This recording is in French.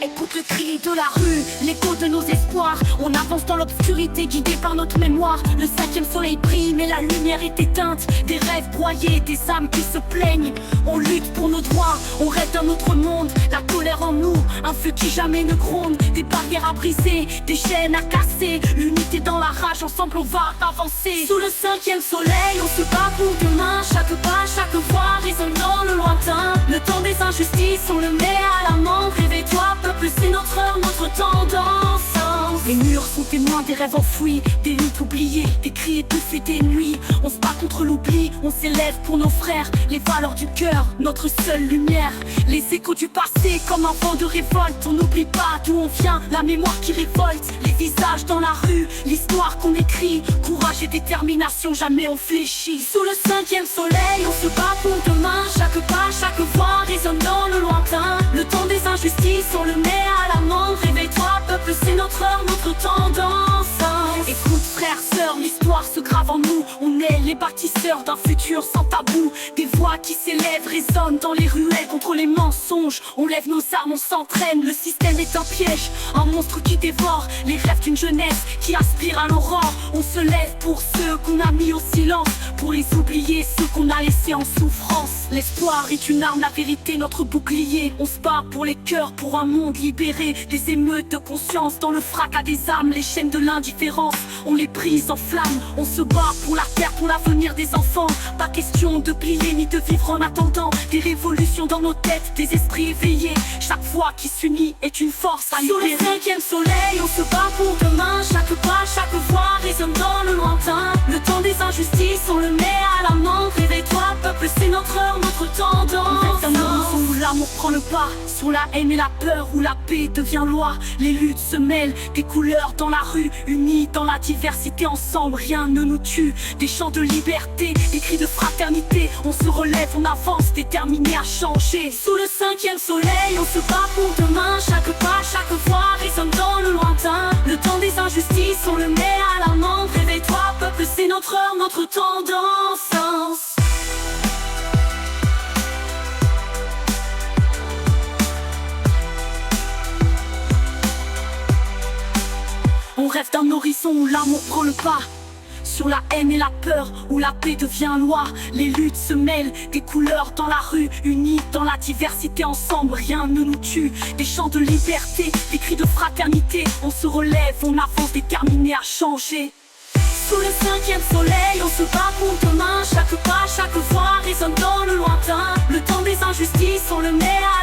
Écoute le cri de la rue, l'écho de nos espoirs. On avance dans l'obscurité, guidé par notre mémoire. Le cinquième soleil brille, mais la lumière est éteinte. Des rêves broyés, des âmes qui se plaignent. On lutte pour nos droits, on rêve d'un autre monde. La colère en nous, un feu qui jamais ne gronde. Des barrières à briser, des chaînes à casser. L'unité dans la rage, ensemble on va avancer. Sous le cinquième soleil, on se bat pour demain. Chaque pas, chaque voix résonne dans le lointain. Le temps des injustices, on le met à l'amende. Réveille-toi, peuple, c'est notre heure, notre tendance. Les murs sont témoins des rêves enfouis, des luttes oubliées, des cris étouffés des nuits. On se bat contre l'oubli, on s'élève pour nos frères. Les valeurs du cœur, notre seule lumière. Les échos du passé comme un vent de révolte. On n'oublie pas d'où on vient, la mémoire qui révolte. Les visages dans la rue, l'histoire qu'on écrit. Courage et détermination, jamais on fléchit. Sous le cinquième soleil, on se bat pour demain. Chaque pas, chaque voix résonne dans le lointain. Le temps des injustices, on le met à l'amende. Réveille-toi, peuple, c'est notre heure, notre tendance. Écoute frères, sœurs, l'histoire se grave en nous. On est les bâtisseurs d'un futur sans tabou. Des voix qui s'élèvent résonnent dans les ruelles contre les mensonges. On lève nos armes, on s'entraîne, le système est un piège. Un monstre qui dévore les rêves d'une jeunesse qui aspire à l'aurore. On se lève pour ceux qu'on a mis au silence, pour les oublier, ceux qu'on a laissés en souffrance. L'espoir est une arme, la vérité notre bouclier. On se bat pour les cœurs, pour un monde libéré. Des émeutes de conscience dans le fracas des armes, les chaînes de l'indifférence. On les brise en flammes, on se bat pour la terre, pour l'avenir des enfants. Pas question de plier ni de vivre en attendant des révolutions dans nos têtes, des esprits éveillés. Chaque voix qui s'unit est une force à libérer. Sous le cinquième soleil, on se bat pour demain. Chaque pas, chaque voix résonne dans le lointain. Le temps des injustices, on le met à l'amende. Réveille-toi, peuple, c'est notre heure, notre tendance. On rêve d'un horizon où l'amour prend le pas, sur la haine et la peur, où la paix devient loi. Les luttes se mêlent, des couleurs dans la rue, unis dans la diversité, ensemble rien ne nous tue. Des chants de liberté, des cris de fraternité. On se relève, on avance, déterminés à changer. Sous le cinquième soleil, on se bat pour demain. Chaque pas, chaque voix résonne dans le lointain. Le temps des injustices, on le met à l'amende. Réveille-toi, peuple, c'est notre heure, notre tendance. On rêve d'un horizon où l'amour prend le pas, sur la haine et la peur, où la paix devient loi. Les luttes se mêlent, des couleurs dans la rue, unis dans la diversité, ensemble rien ne nous tue. Des chants de liberté, des cris de fraternité. On se relève, on avance, déterminés à changer. Sous le cinquième soleil, on se bat pour demain. Chaque pas, chaque voix résonne dans le lointain. Le temps des injustices, on le met à